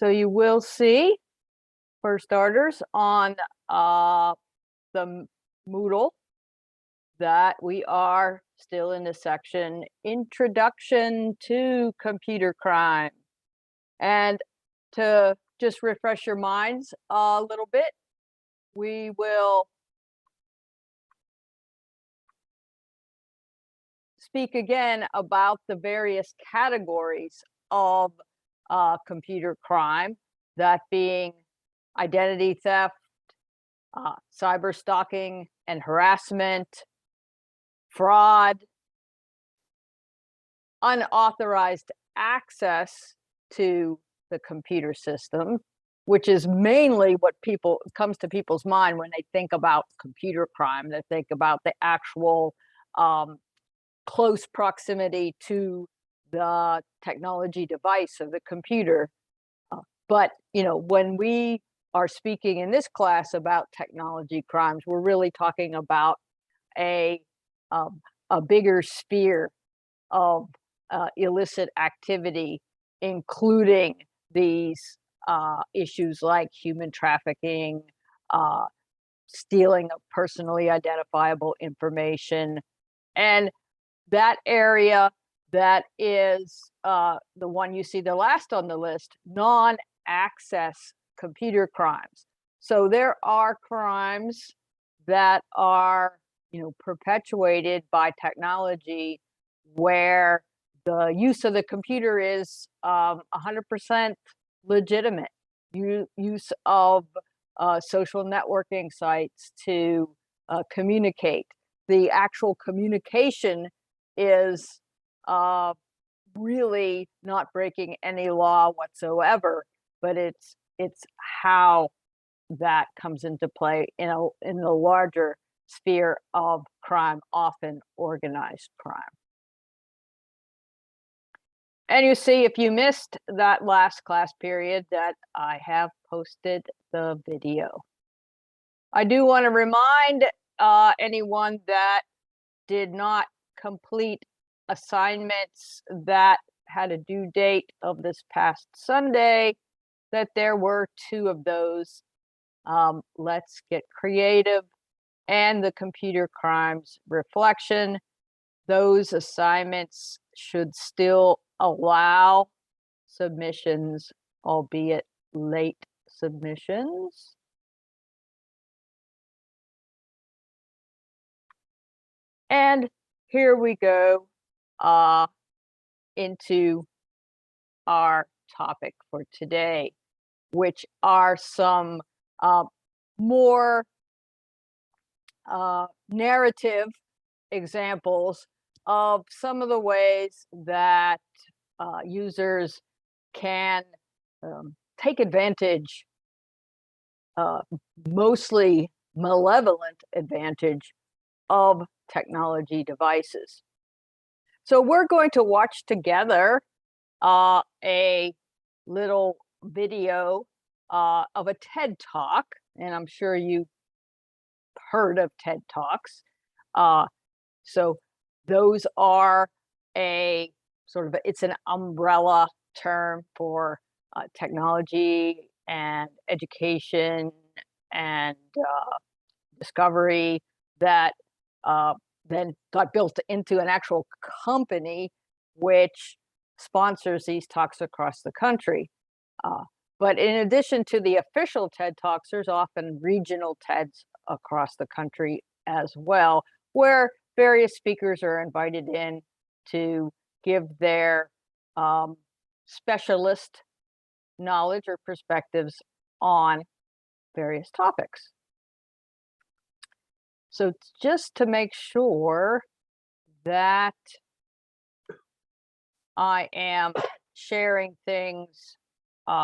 So you will see, for starters, on the Moodle that we are still in the section Introduction to Computer Crime. And to just refresh your minds a little bit, we will speak again about the various categories of computer crime, that being identity theft, cyber stalking and harassment, fraud, unauthorized access to the computer system, which is mainly what comes to people's mind when they think about computer crime. They think about the actual close proximity to the technology device of the computer. But when we are speaking in this class about technology crimes, we're really talking about a bigger sphere of illicit activity, including these issues like human trafficking, stealing of personally identifiable information, and that area that is the one you see the last on the list, non-access computer crimes. So there are crimes that are perpetuated by technology where the use of the computer is 100% legitimate. Use of social networking sites to communicate. The actual communication is really not breaking any law whatsoever, but it's how that comes into play in the larger sphere of crime, often organized crime. And you see, if you missed that last class period, that I have posted the video. I do want to remind anyone that did not complete assignments that had a due date of this past Sunday, that there were 2 of those. Let's Get Creative and the Computer Crimes Reflection. Those assignments should still allow submissions, albeit late submissions. And here we go into our topic for today, which are some more narrative examples of some of the ways that users can take advantage, mostly malevolent advantage, of technology devices. So we're going to watch together a little video of a TED Talk, and I'm sure you've heard of TED Talks. So those are it's an umbrella term for technology and education and discovery that then got built into an actual company which sponsors these talks across the country. But in addition to the official TED Talks, there's often regional TEDs across the country as well, where various speakers are invited in to give their specialist knowledge or perspectives on various topics. So just to make sure that I am sharing things in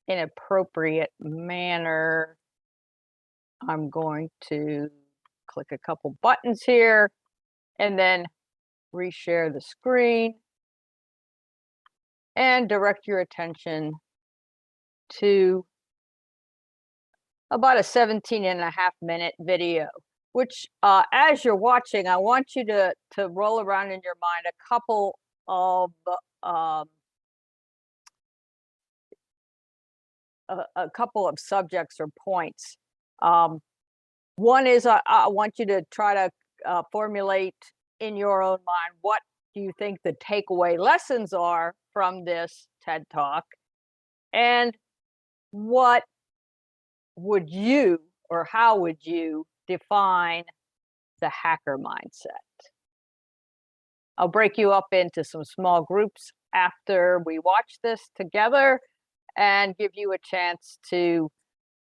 an appropriate manner, I'm going to click a couple buttons here and then reshare the screen and direct your attention to about a 17.5-minute video, which as you're watching, I want you to roll around in your mind a couple of a couple of subjects or points. One is I want you to try to formulate in your own mind what do you think the takeaway lessons are from this TED Talk, and what would you or how would you define the hacker mindset? I'll break you up into some small groups after we watch this together and give you a chance to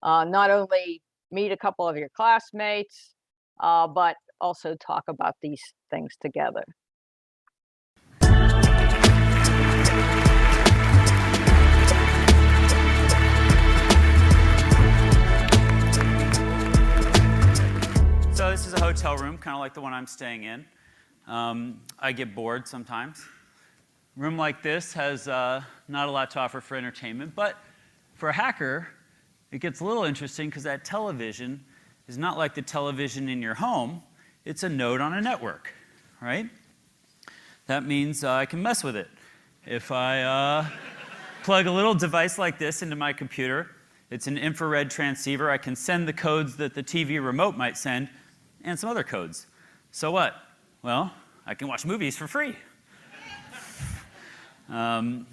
not only meet a couple of your classmates, but also talk about these things together. So this is a hotel room, kind of like the one I'm staying in. I get bored sometimes. A room like this has not a lot to offer for entertainment, but for a hacker, it gets a little interesting because that television is not like the television in your home. It's a node on a network, right? That means I can mess with it. If I plug a little device like this into my computer, it's an infrared transceiver. I can send the codes that the TV remote might send and some other codes. So what? Well, I can watch movies for free. That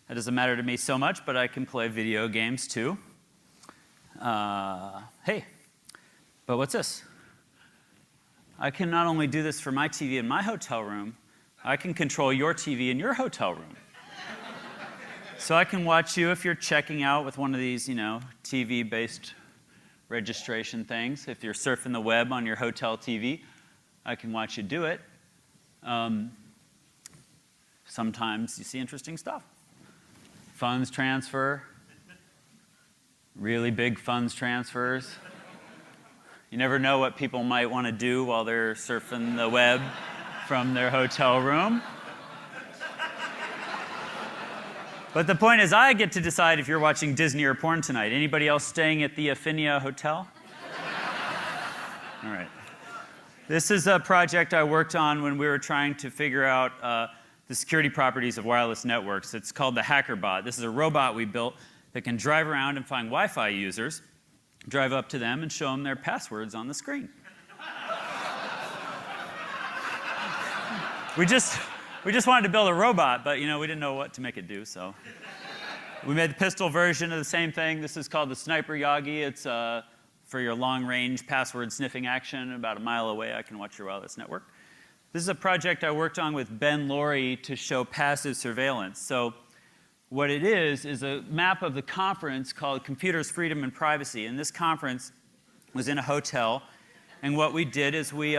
doesn't matter to me so much, but I can play video games too. Hey, but what's this? I can not only do this for my TV in my hotel room, I can control your TV in your hotel room. So I can watch you if you're checking out with one of these, TV-based registration things. If you're surfing the web on your hotel TV, I can watch you do it. Sometimes you see interesting stuff. Funds transfer, really big funds transfers. You never know what people might want to do while they're surfing the web from their hotel room. But the point is, I get to decide if you're watching Disney or porn tonight. Anybody else staying at the Affinia Hotel? All right. This is a project I worked on when we were trying to figure out the security properties of wireless networks. It's called the HackerBot. This is a robot we built that can drive around and find Wi-Fi users, drive up to them, and show them their passwords on the screen. We just wanted to build a robot, but we didn't know what to make it do, so we made the pistol version of the same thing. This is called the Sniper Yagi. It's for your long-range password sniffing action. About a mile away, I can watch your wireless network. This is a project I worked on with Ben Laurie to show passive surveillance. So what it is a map of the conference called Computers, Freedom, and Privacy. And this conference was in a hotel, and what we did is we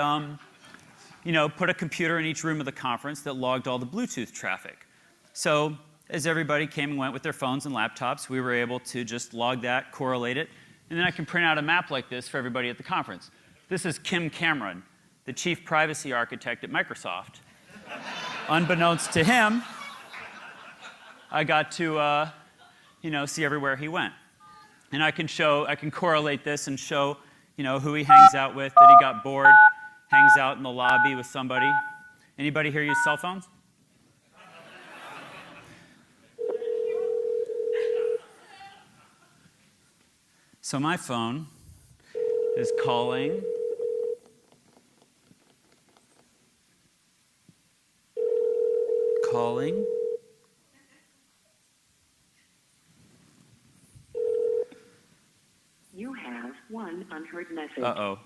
put a computer in each room of the conference that logged all the Bluetooth traffic. So as everybody came and went with their phones and laptops, we were able to just log that, correlate it, and then I can print out a map like this for everybody at the conference. This is Kim Cameron, the chief privacy architect at Microsoft. Unbeknownst to him, I got to see everywhere he went. And I can correlate this and show who he hangs out with, that he got bored, hangs out in the lobby with somebody. Anybody here use cell phones? So my phone is calling. You have one unheard message. Uh-oh.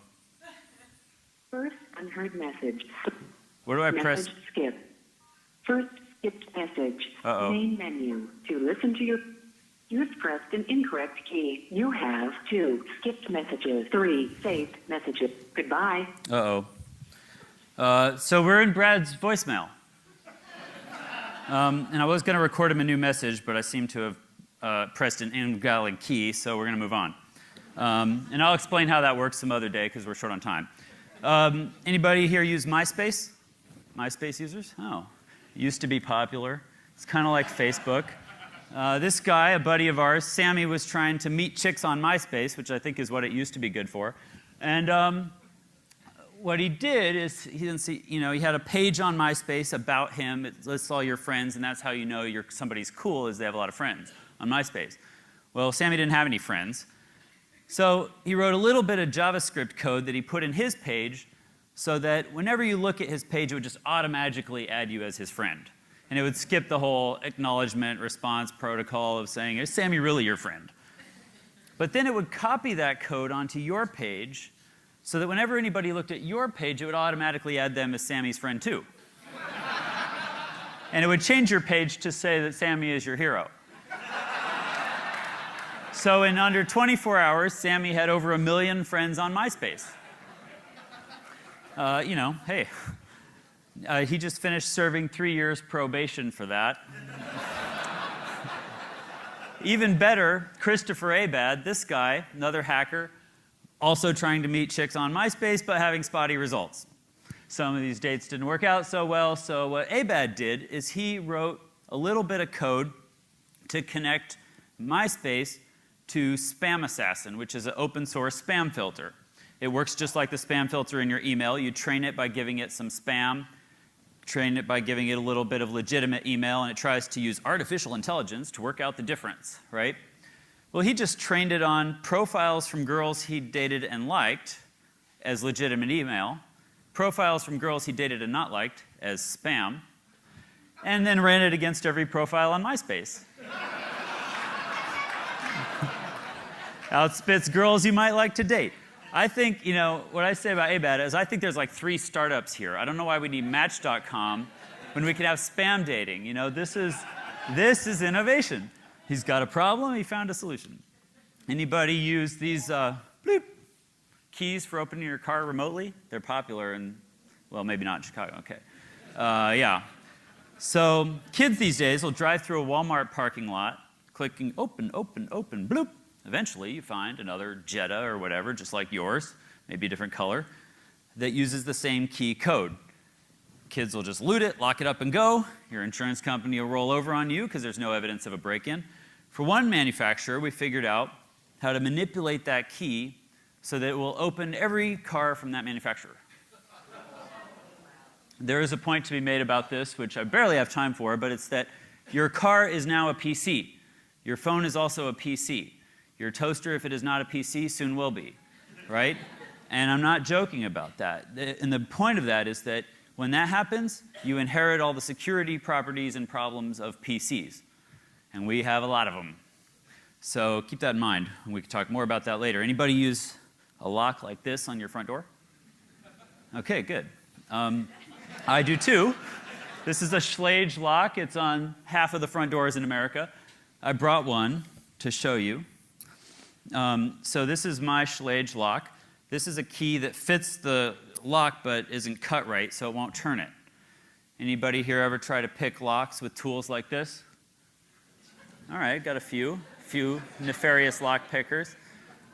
First unheard message. Where do I press? Message skip. First skipped message. Uh-oh. Main menu. To listen to your... You've pressed an incorrect key. You have 2 skipped messages. 3 saved messages. Goodbye. Uh-oh. So we're in Brad's voicemail. And I was going to record him a new message, but I seem to have pressed an invalid key, so we're going to move on. And I'll explain how that works some other day because we're short on time. Anybody here use MySpace? MySpace users? Oh, it used to be popular. It's kind of like Facebook. This guy, a buddy of ours, Sammy, was trying to meet chicks on MySpace, which I think is what it used to be good for. And what he did is he had a page on MySpace about him. It lists all your friends, and that's how you know somebody's cool, is they have a lot of friends on MySpace. Well, Sammy didn't have any friends. So he wrote a little bit of JavaScript code that he put in his page so that whenever you look at his page, it would just automatically add you as his friend. And it would skip the whole acknowledgement response protocol of saying, is Sammy really your friend? But then it would copy that code onto your page so that whenever anybody looked at your page, it would automatically add them as Sammy's friend too. And it would change your page to say that Sammy is your hero. So in under 24 hours, Sammy had over 1 million friends on MySpace. You know, hey, he just finished serving 3 years probation for that. Even better, Christopher Abad, this guy, another hacker, also trying to meet chicks on MySpace, but having spotty results. Some of these dates didn't work out so well, so what Abad did is he wrote a little bit of code to connect MySpace to Spam Assassin, which is an open source spam filter. It works just like the spam filter in your email. You train it by giving it some spam, train it by giving it a little bit of legitimate email, and it tries to use artificial intelligence to work out the difference, right? Well, he just trained it on profiles from girls he dated and liked as legitimate email, profiles from girls he dated and not liked as spam, and then ran it against every profile on MySpace. Outspits girls you might like to date. I think, you know, what I say about Abad is I think there's like 3 startups here. I don't know why we need Match.com when we could have spam dating. You know, this is innovation. He's got a problem, he found a solution. Anybody use these bloop keys for opening your car remotely? They're popular in, well, maybe not in Chicago, okay. Yeah. So kids these days will drive through a Walmart parking lot, clicking open, open, open, bloop. Eventually, you find another Jetta or whatever, just like yours, maybe a different color, that uses the same key code. Kids will just loot it, lock it up, and go. Your insurance company will roll over on you because there's no evidence of a break-in. For one manufacturer, we figured out how to manipulate that key so that it will open every car from that manufacturer. There is a point to be made about this, which I barely have time for, but it's that your car is now a PC. Your phone is also a PC. Your toaster, if it is not a PC, soon will be, right? And I'm not joking about that. And the point of that is that when that happens, you inherit all the security properties and problems of PCs. And we have a lot of them. So keep that in mind. We can talk more about that later. Anybody use a lock like this on your front door? Okay, good. I do too. This is a Schlage lock. It's on half of the front doors in America. I brought one to show you. So this is my Schlage lock. This is a key that fits the lock but isn't cut right, so it won't turn it. Anybody here ever try to pick locks with tools like this? All right, got a few nefarious lock pickers.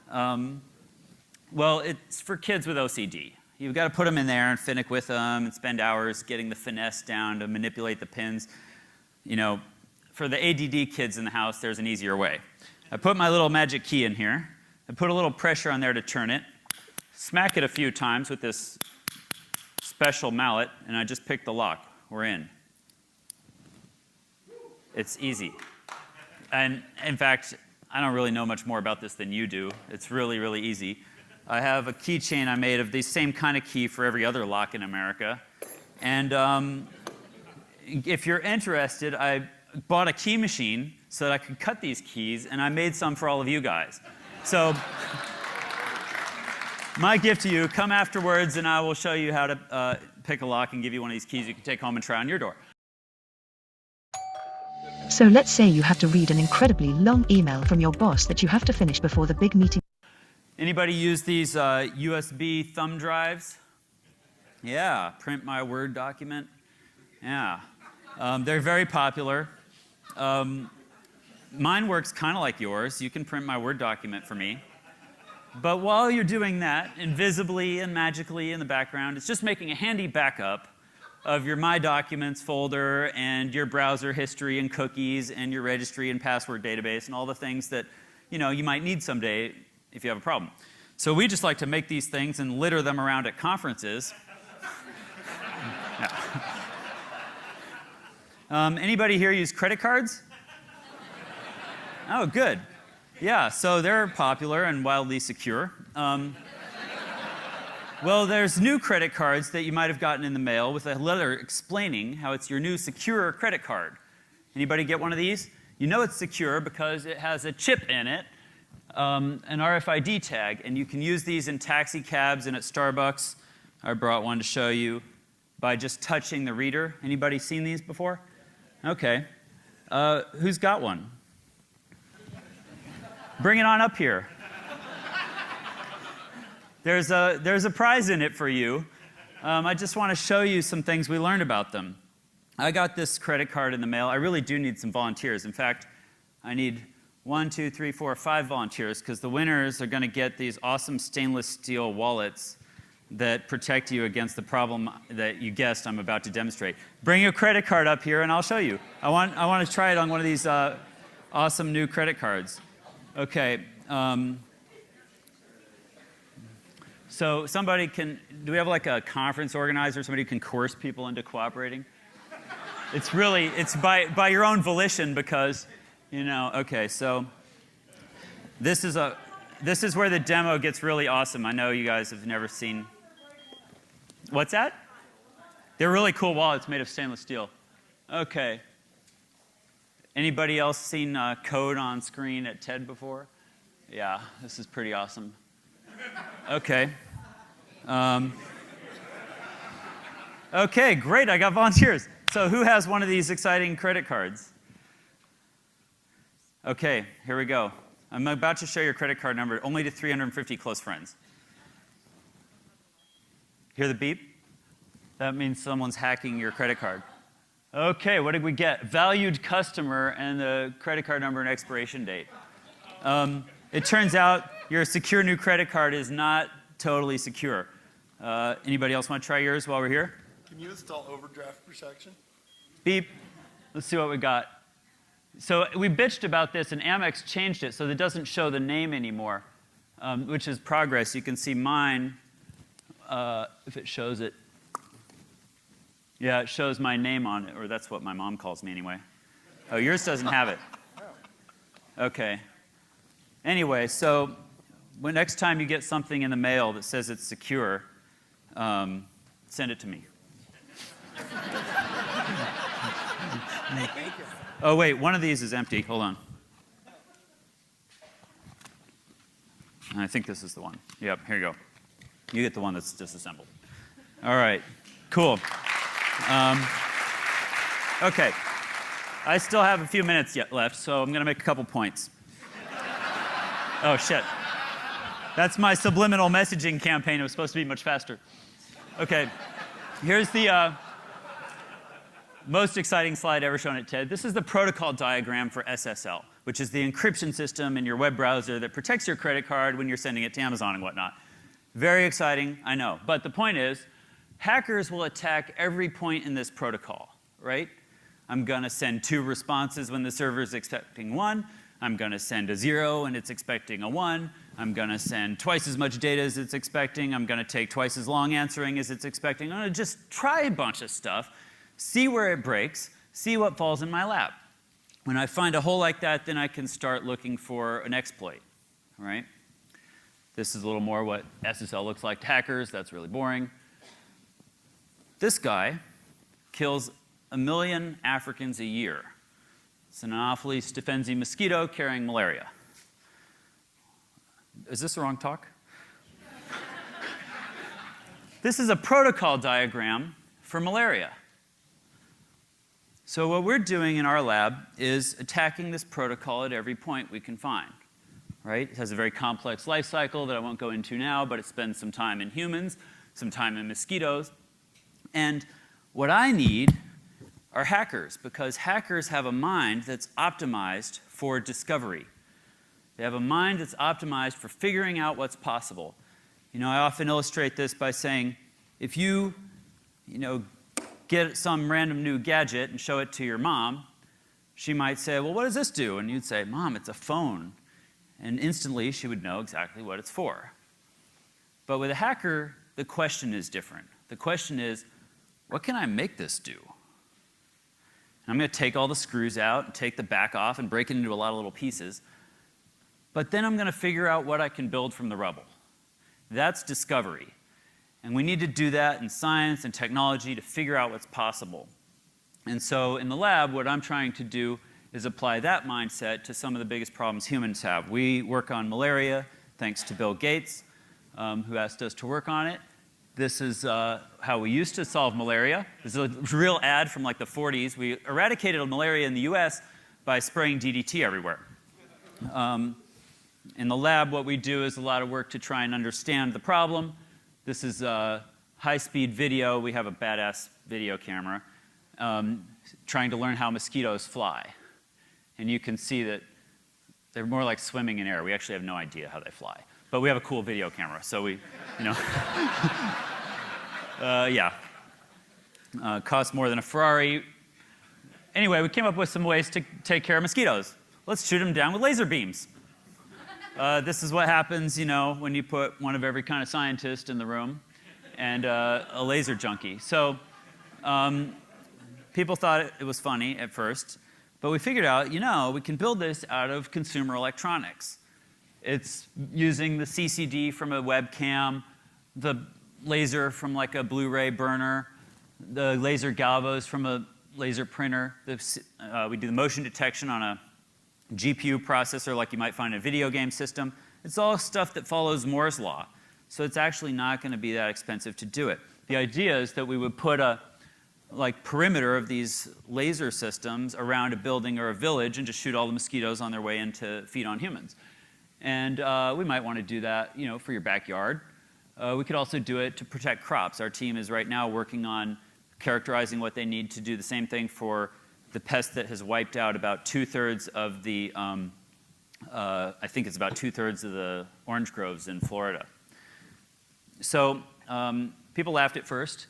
Well, it's for kids with OCD. You've got to put them in there and finick with them and spend hours getting the finesse down to manipulate the pins. You know, for the ADD kids in the house, there's an easier way. I put my little magic key in here. I put a little pressure on there to turn it. Smack it a few times with this special mallet, and I just pick the lock. We're in. It's easy. And in fact, I don't really know much more about this than you do. It's really, really easy. I have a keychain I made of the same kind of key for every other lock in America. And if you're interested, I bought a key machine so that I could cut these keys, and I made some for all of you guys. So my gift to you, come afterwards, and I will show you how to pick a lock and give you one of these keys you can take home and try on your door. So let's say you have to read an incredibly long email from your boss that you have to finish before the big meeting. Anybody use these USB thumb drives? Yeah, print my Word document. Yeah, they're very popular. Mine works kind of like yours. You can print my Word document for me. But while you're doing that, invisibly and magically in the background, it's just making a handy backup of your My Documents folder and your browser history and cookies and your registry and password database and all the things that you might need someday if you have a problem. So we just like to make these things and litter them around at conferences. Yeah. Anybody here use credit cards? Oh, good. Yeah, so they're popular and wildly secure. Well, there's new credit cards that you might have gotten in the mail with a letter explaining how it's your new secure credit card. Anybody get one of these? You know it's secure because it has a chip in it, an RFID tag, and you can use these in taxi cabs and at Starbucks. I brought one to show you by just touching the reader. Anybody seen these before? Okay. Who's got one? Bring it on up here. There's a prize in it for you. I just want to show you some things we learned about them. I got this credit card in the mail. I really do need some volunteers. In fact, I need 1, 2, 3, 4, 5 volunteers because the winners are going to get these awesome stainless steel wallets that protect you against the problem that you guessed I'm about to demonstrate. Bring your credit card up here and I'll show you. I want to try it on one of these awesome new credit cards. Okay. So do we have like a conference organizer, somebody who can coerce people into cooperating? It's by your own volition because, okay, so this is where the demo gets really awesome. I know you guys have never seen. What's that? They're really cool wallets made of stainless steel. Okay. Anybody else seen code on screen at TED before? Yeah, this is pretty awesome. Okay. Okay, great, I got volunteers. So who has one of these exciting credit cards? Okay, here we go. I'm about to show your credit card number only to 350 close friends. Hear the beep? That means someone's hacking your credit card. Okay, what did we get? Valued customer and the credit card number and expiration date. It turns out your secure new credit card is not totally secure. Anybody else want to try yours while we're here? Can you install overdraft protection? Beep. Let's see what we got. So we bitched about this, and Amex changed it so that it doesn't show the name anymore, which is progress. You can see mine, if it shows it. Yeah, it shows my name on it, or that's what my mom calls me anyway. Oh, yours doesn't have it. Okay. Anyway, so next time you get something in the mail that says it's secure, send it to me. Oh, wait, one of these is empty. Hold on. I think this is the one. Yep, here you go. You get the one that's disassembled. All right, cool. Okay, I still have a few minutes left, so I'm going to make a couple points. Oh, shit. That's my subliminal messaging campaign. It was supposed to be much faster. Okay, here's the most exciting slide ever shown at TED. This is the protocol diagram for SSL, which is the encryption system in your web browser that protects your credit card when you're sending it to Amazon and whatnot. Very exciting, I know. But the point is, hackers will attack every point in this protocol, right? I'm going to send 2 responses when the server is expecting 1. I'm going to send a 0 and it's expecting a 1. I'm going to send twice as much data as it's expecting. I'm going to take twice as long answering as it's expecting. I'm going to just try a bunch of stuff, see where it breaks, see what falls in my lap. When I find a hole like that, then I can start looking for an exploit, right? This is a little more what SSL looks like to hackers. That's really boring. This guy kills 1 million Africans a year. It's an Anopheles stephensi mosquito carrying malaria. Is this the wrong talk? This is a protocol diagram for malaria. So what we're doing in our lab is attacking this protocol at every point we can find, right? It has a very complex life cycle that I won't go into now, but it spends some time in humans, some time in mosquitoes. And what I need are hackers, because hackers have a mind that's optimized for discovery. They have a mind that's optimized for figuring out what's possible. I often illustrate this by saying, if you get some random new gadget and show it to your mom, she might say, well, what does this do? And you'd say, Mom, it's a phone. And instantly, she would know exactly what it's for. But with a hacker, the question is different. The question is, what can I make this do? And I'm going to take all the screws out and take the back off and break it into a lot of little pieces. but then I'm going to figure out what I can build from the rubble. That's discovery. And we need to do that in science and technology to figure out what's possible. And so in the lab, what I'm trying to do is apply that mindset to some of the biggest problems humans have. We work on malaria, thanks to Bill Gates, who asked us to work on it. This is how we used to solve malaria. This is a real ad from like the 40s. We eradicated malaria in the US by spraying DDT everywhere. In the lab, what we do is a lot of work to try and understand the problem. This is high-speed video. We have a badass video camera trying to learn how mosquitoes fly. And you can see that they're more like swimming in air. We actually have no idea how they fly. But we have a cool video camera, so we, you know. Yeah. Costs more than a Ferrari. Anyway, we came up with some ways to take care of mosquitoes. Let's shoot them down with laser beams. This is what happens, you know, when you put one of every kind of scientist in the room and a laser junkie. So people thought it was funny at first, but we figured out, you know, we can build this out of consumer electronics. It's using the CCD from a webcam, the laser from like a Blu-ray burner, the laser galvos from a laser printer. We do the motion detection on a GPU processor like you might find in a video game system. It's all stuff that follows Moore's law. So it's actually not going to be that expensive to do it. The idea is that we would put a perimeter of these laser systems around a building or a village and just shoot all the mosquitoes on their way in to feed on humans. And we might want to do that, you know, for your backyard. We could also do it to protect crops. Our team is right now working on characterizing what they need to do the same thing for the pest that has wiped out about 2/3 of the, I think it's about 2/3 of the orange groves in Florida. So people laughed at first.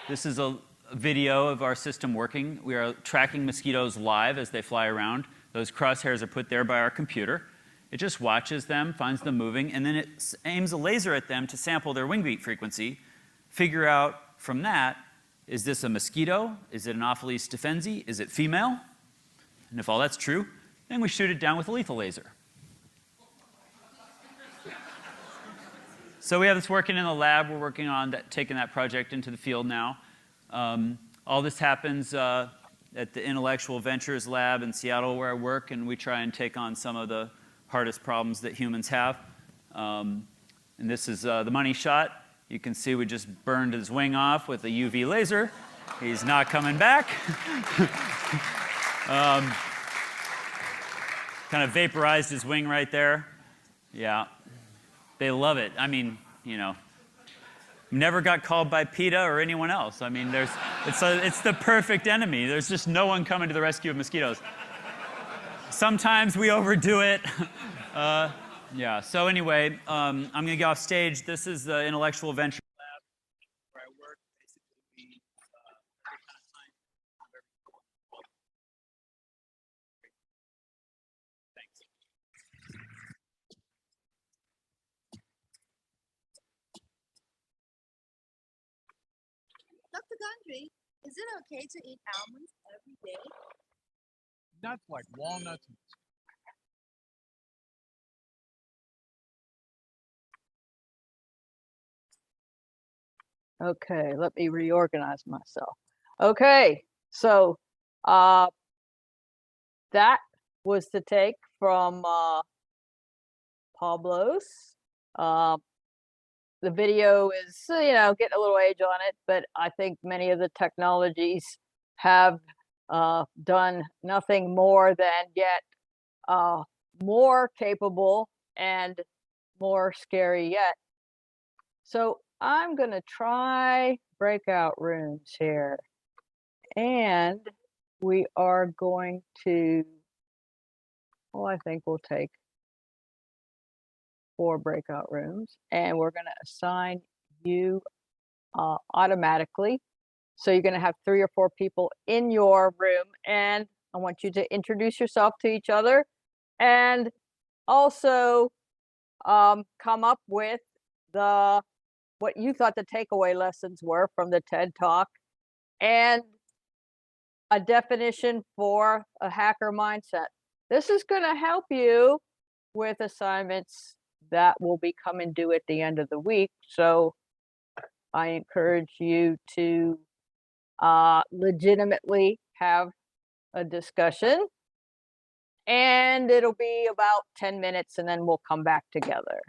This is a video of our system working. We are tracking mosquitoes live as they fly around. Those crosshairs are put there by our computer. It just watches them, finds them moving, and then it aims a laser at them to sample their wing beat frequency, figure out from that, is this a mosquito? Is it an Anopheles stephensi? Is it female? And if all that's true, then we shoot it down with a lethal laser. So we have this working in the lab. We're working on taking that project into the field now. All this happens at the Intellectual Ventures Lab in Seattle where I work, and we try and take on some of the hardest problems that humans have. And this is the money shot. You can see we just burned his wing off with a UV laser. He's not coming back. Kind of vaporized his wing right there. Yeah, they love it. I mean, you know, never got called by PETA or anyone else. I mean, it's the perfect enemy. There's just no one coming to the rescue of mosquitoes. Sometimes we overdo it. Yeah, so anyway, I'm going to get off stage. This is the Intellectual Venture Lab where I work. Basically, we every kind of science. Thanks. Dr. Gundry, is it okay to eat almonds every day? Nuts like walnuts. Okay, let me reorganize myself. Okay, so that was the take from Pablos. The video is, you know, getting a little age on it, but I think many of the technologies have done nothing more than get more capable and more scary yet. So I'm going to try breakout rooms here. And we are going to, well, I think we'll take 4 breakout rooms. And we're going to assign you automatically. So you're going to have 3 or 4 people in your room. And I want you to introduce yourself to each other. And also come up with what you thought the takeaway lessons were from the TED Talk and a definition for a hacker mindset. This is going to help you with assignments that will be coming due at the end of the week. So I encourage you to legitimately have a discussion. And it'll be about 10 minutes and then we'll come back together.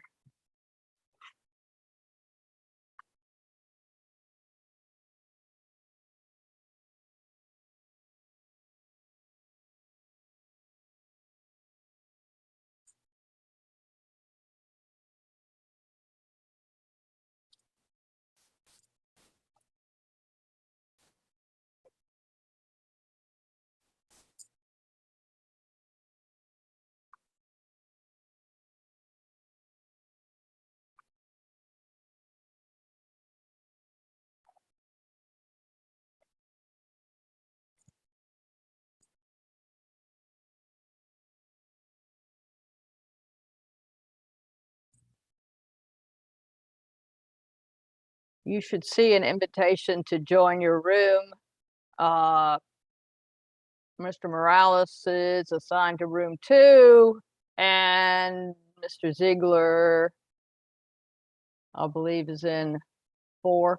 You should see an invitation to join your room. Mr. Morales is assigned to room 2, and Mr. Ziegler, I believe, is in 4.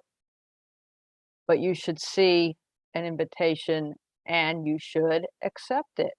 But you should see an invitation and you should accept it.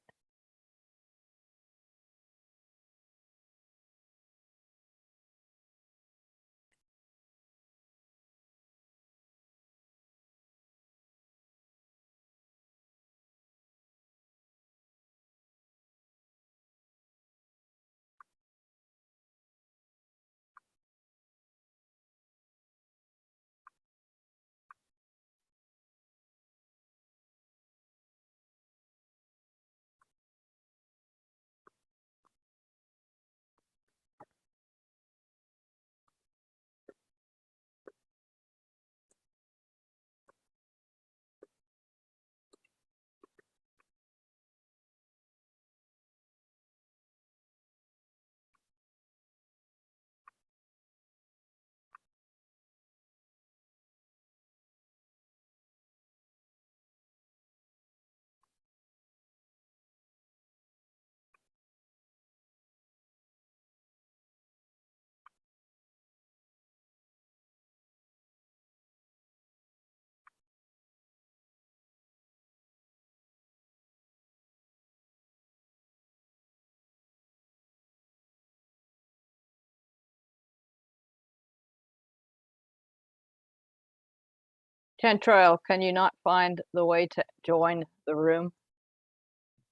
Chantrell, can you not find the way to join the room?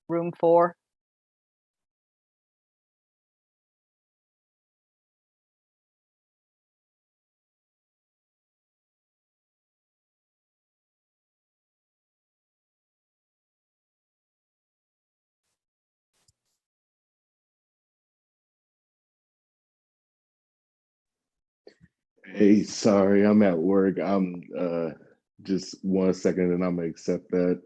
Room 4? Hey, sorry, I'm at work. I'm just 1 second and I'm gonna accept that.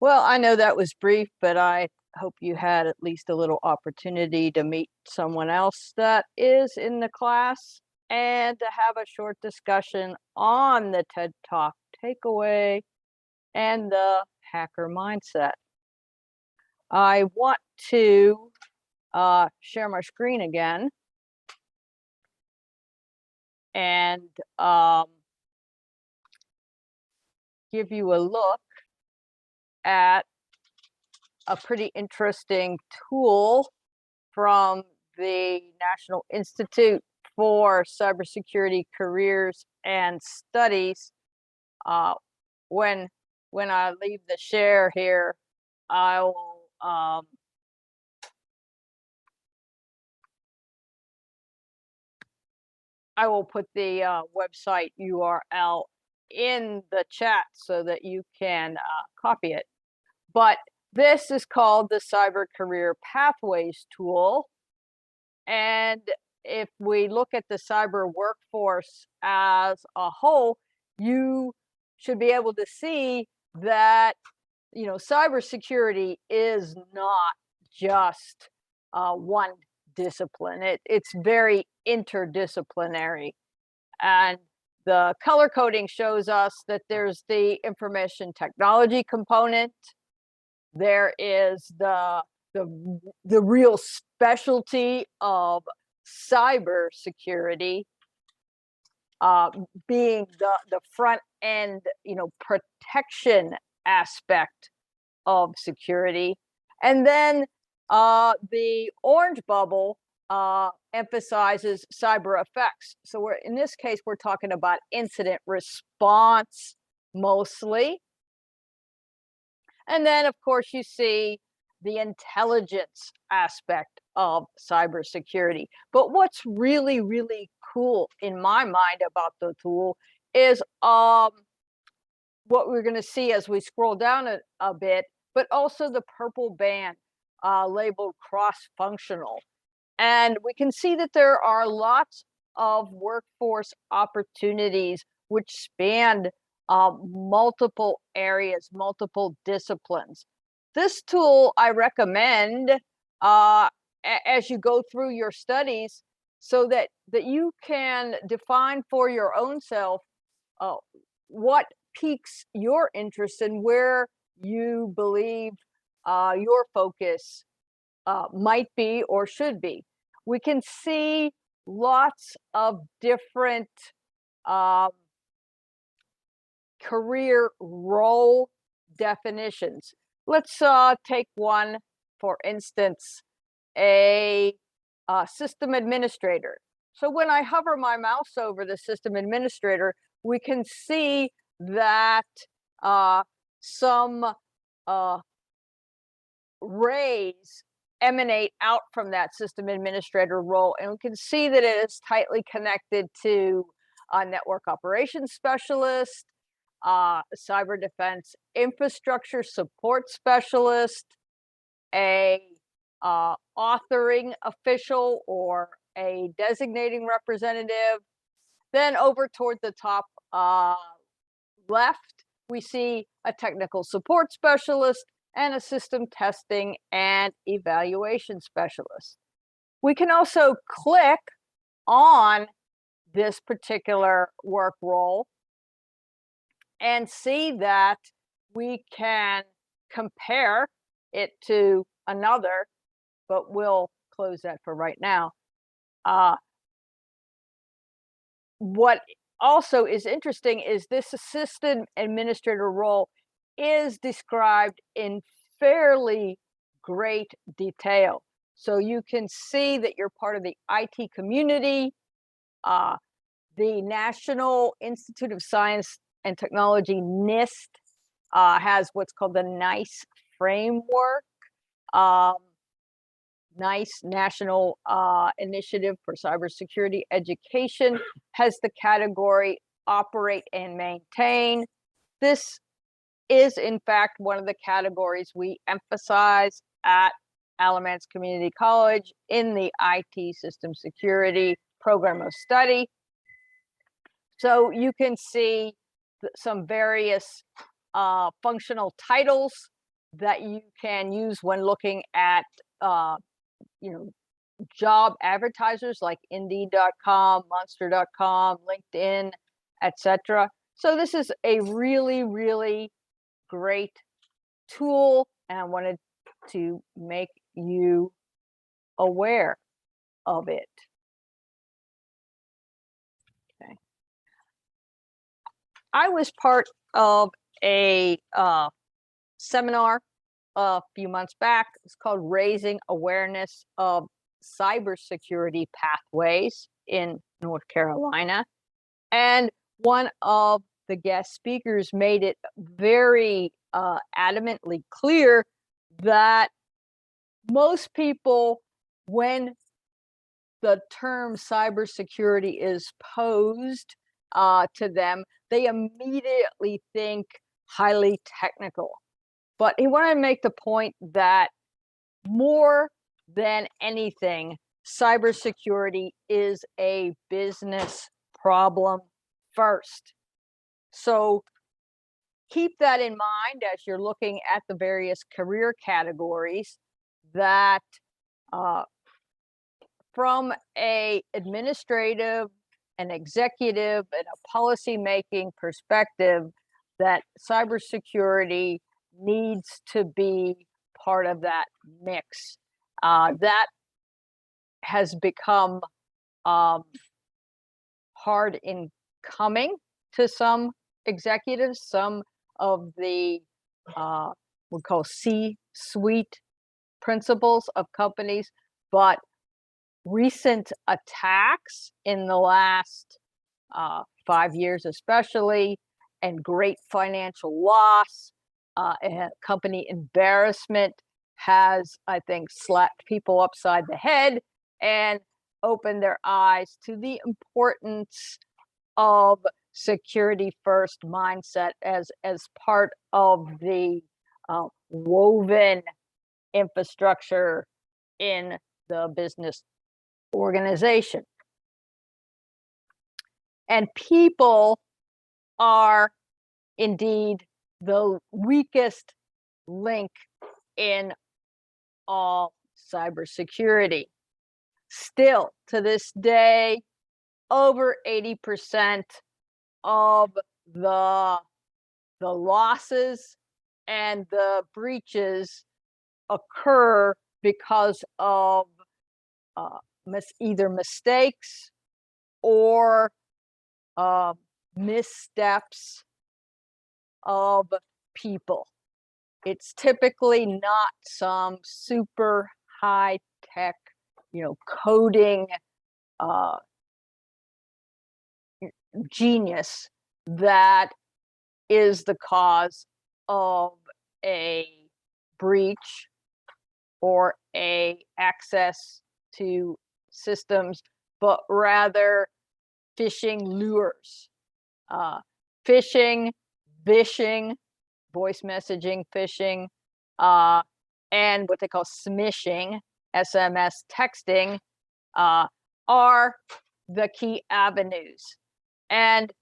Well, I know that was brief, but I hope you had at least a little opportunity to meet someone else that is in the class and to have a short discussion on the TED Talk takeaway and the hacker mindset. I want to share my screen again and give you a look at a pretty interesting tool from the National Institute for Cybersecurity Careers and Studies. When I leave the share here, I will put the website URL in the chat so that you can copy it. But this is called the Cyber Career Pathways tool. And if we look at the cyber workforce as a whole, you should be able to see that, you know, cybersecurity is not just one discipline. It's very interdisciplinary. And the color coding shows us that there's the information technology component. There is the real specialty of cybersecurity, being the front end, you know, protection aspect of security. And then the orange bubble emphasizes cyber effects. So in this case, we're talking about incident response mostly. And then, of course, you see the intelligence aspect of cybersecurity. But what's really, really cool in my mind about the tool is what we're going to see as we scroll down a bit, but also the purple band labeled cross-functional. And we can see that there are lots of workforce opportunities which span multiple areas, multiple disciplines. This tool I recommend as you go through your studies so that you can define for your own self what piques your interest and where you believe your focus might be or should be. We can see lots of different career role definitions. Let's take one, for instance, a system administrator. So when I hover my mouse over the system administrator, we can see that some rays emanate out from that system administrator role. And we can see that it is tightly connected to a network operations specialist, cyber defense infrastructure support specialist, a authoring official or a designating representative. Then over toward the top left, we see a technical support specialist and a system testing and evaluation specialist. We can also click on this particular work role and see that we can compare it to another, but we'll close that for right now. What also is interesting is this assistant administrator role is described in fairly great detail. So you can see that you're part of the IT community. The National Institute of Science and Technology, NIST, has what's called the NICE framework. NICE, National Initiative for Cybersecurity Education, has the category Operate and Maintain. This is, in fact, one of the categories we emphasize at Alamance Community College in the IT System Security Program of Study. So you can see some various functional titles that you can use when looking at, you know, job advertisers like Indeed.com, Monster.com, LinkedIn, etc. So this is a really, really great tool, and I wanted to make you aware of it. Okay. I was part of a seminar a few months back. It's called Raising Awareness of Cybersecurity Pathways in North Carolina. And one of the guest speakers made it very adamantly clear that most people, when the term cybersecurity is posed to them, they immediately think highly technical. But he wanted to make the point that more than anything, cybersecurity is a business problem first. So keep that in mind as you're looking at the various career categories, that from a administrative, an executive, and a policy making perspective, that cybersecurity needs to be part of that mix. That has become hard in coming to some executives, some of the we call C-suite principals of companies, but recent attacks in the last 5 years especially, and great financial loss, and company embarrassment has, I think, slapped people upside the head and opened their eyes to the importance of security first mindset as part of the woven infrastructure in the business organization. And people are indeed the weakest link in all cybersecurity. Still, to this day, over 80% of the losses and the breaches occur because of either mistakes or missteps of people. It's typically not some super high tech, coding genius that is the cause of a breach or a access to systems, but rather phishing lures. Phishing, vishing, voice messaging phishing, and what they call smishing, SMS texting, are the key avenues. And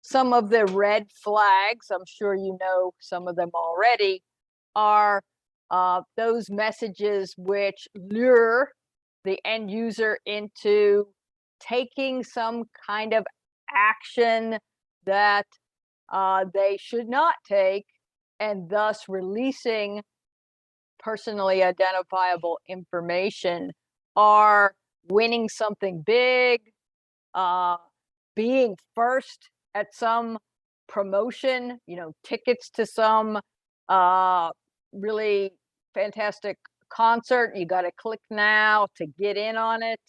some of the red flags, I'm sure you know some of them already, are those messages which lure the end user into taking some kind of action that they should not take, and thus releasing personally identifiable information, are winning something big, being first at some promotion, tickets to some really fantastic concert. You got to click now to get in on it.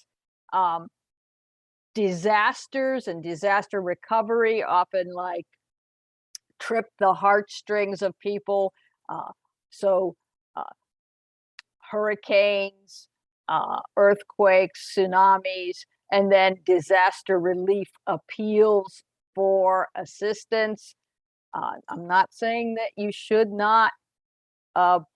Disasters and disaster recovery often trip the heartstrings of people. So hurricanes, earthquakes, tsunamis, and then disaster relief appeals for assistance. I'm not saying that you should not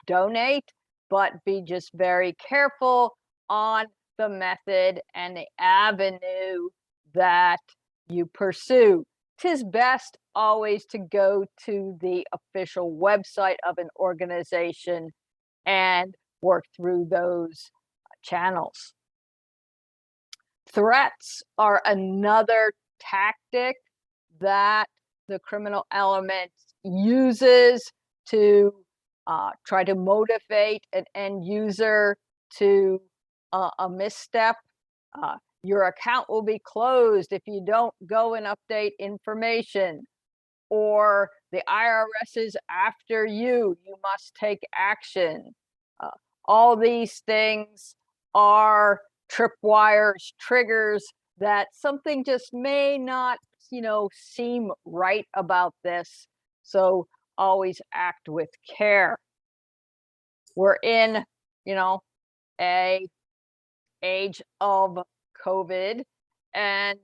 donate, but be just very careful on the method and the avenue that you pursue. 'tis best always to go to the official website of an organization and work through those channels. Threats are another tactic that the criminal element uses to try to motivate an end user to a misstep. Your account will be closed if you don't go and update information, or the IRS is after you, you must take action. Uh, all these things are tripwires, triggers that something just may not, seem right about this. So always act with care. We're in, a age of COVID, and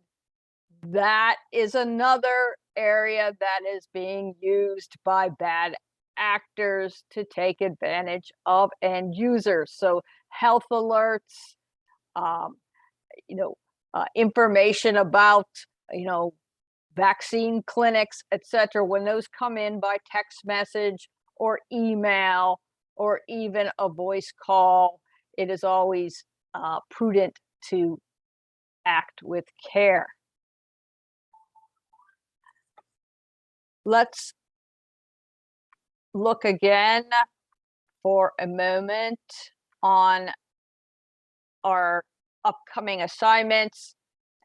that is another area that is being used by bad actors to take advantage of end users. So health alerts, um, information about, vaccine clinics, etc. When those come in by text message or email or even a voice call, it is always prudent to act with care. Let's look again for a moment on our upcoming assignments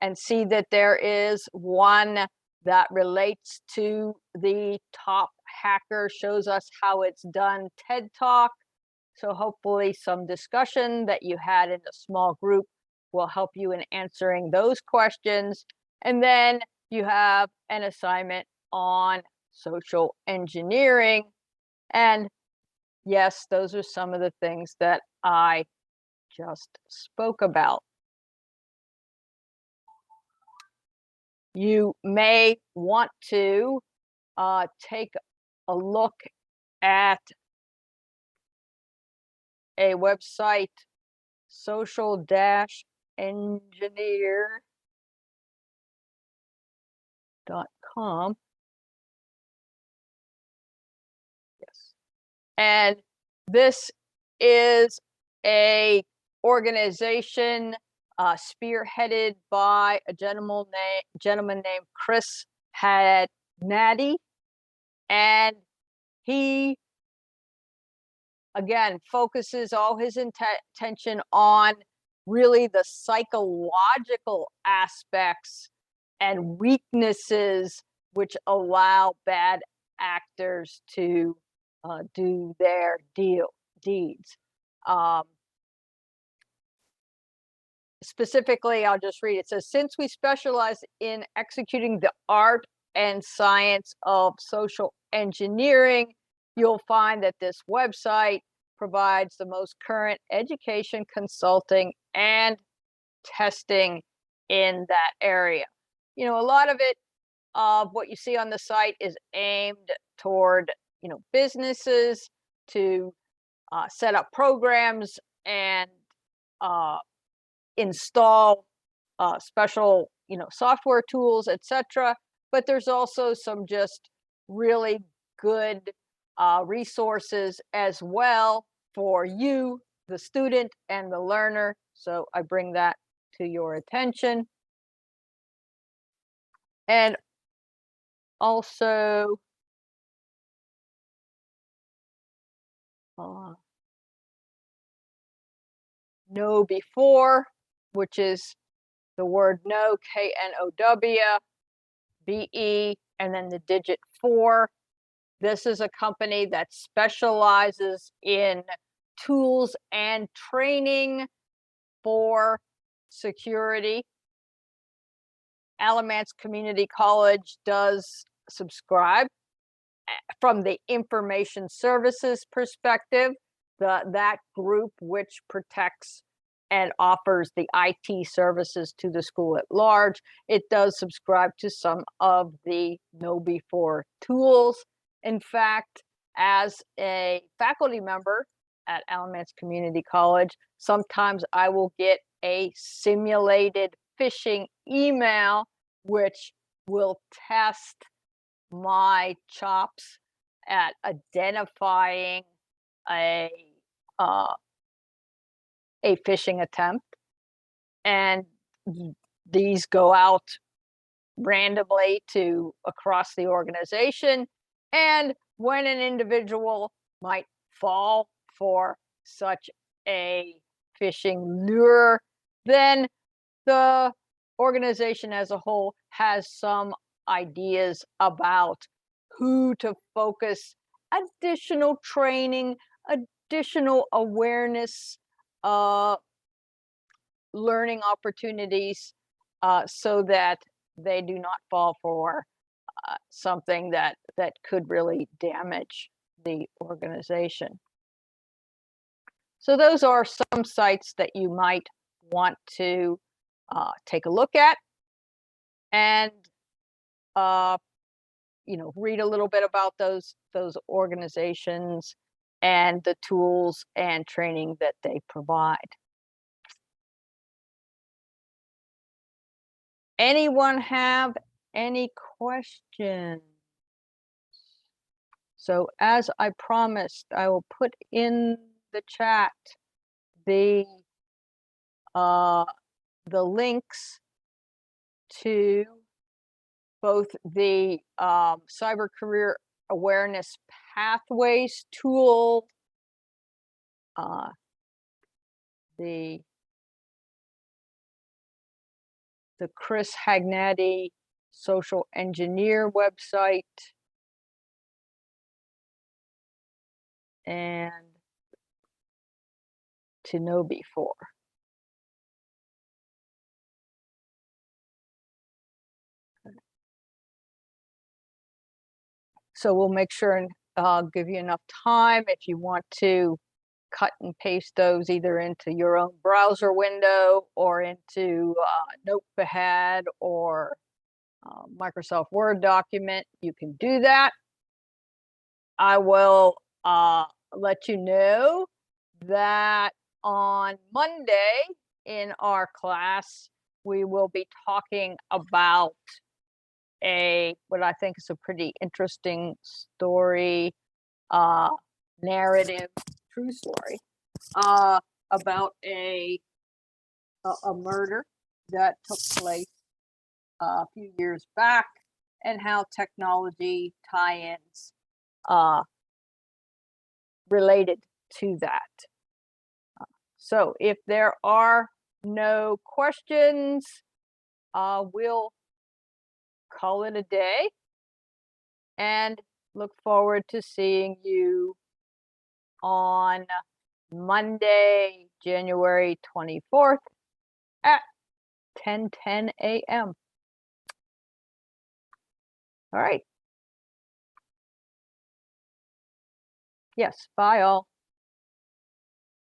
and see that there is one that relates to the top hacker, shows us how it's done TED Talk. So hopefully some discussion that you had in a small group will help you in answering those questions. And then you have an assignment on social engineering. And yes, those are some of the things that I just spoke about. You may want to take a look at a website, social-engineer.com. Yes. And this is a organization spearheaded by a gentleman named Chris Hadnady, and he again focuses all his attention on really the psychological aspects and weaknesses which allow bad actors to do their deeds. Specifically, I'll just read it. It says, since we specialize in executing the art and science of social engineering, you'll find that this website provides the most current education, consulting, and testing in that area. A lot of it, of what you see on the site, is aimed toward, businesses to set up programs and install special, software tools, etc. But there's also some just really good resources as well for you, the student and the learner. So I bring that to your attention. And also, know before, which is the word know, KNOW, and then the digit 4. This is a company that specializes in tools and training for security. Alamance Community College does subscribe from the information services perspective, that group which protects and offers the IT services to the school at large. It does subscribe to some of the Know Before tools. In fact, as a faculty member at Alamance Community College, sometimes I will get a simulated phishing email, which will test my chops at identifying a phishing attempt, and these go out randomly to across the organization. And when an individual might fall for such a phishing lure, then the organization as a whole has some ideas about who to focus additional training, additional awareness, learning opportunities, so that they do not fall for something that could really damage the organization. So those are some sites that you might want to take a look at, and read a little bit about those organizations and the tools and training that they provide. Anyone have any questions? So as I promised, I will put in the chat the links to both the Cyber Career Awareness Pathways tool, the Chris Hagnati Social Engineer website, and to know before. So we'll make sure and give you enough time if you want to cut and paste those either into your own browser window or into Notepad or Microsoft Word document. You can do that. I will let you know that on Monday in our class, we will be talking about what I think is a pretty interesting story, narrative, true story, about a murder that took place a few years back, and how technology tie-ins related to that. So if there are no questions, we'll call it a day and look forward to seeing you on Monday, January 24th at 10:10 a.m. All right. Yes, bye all.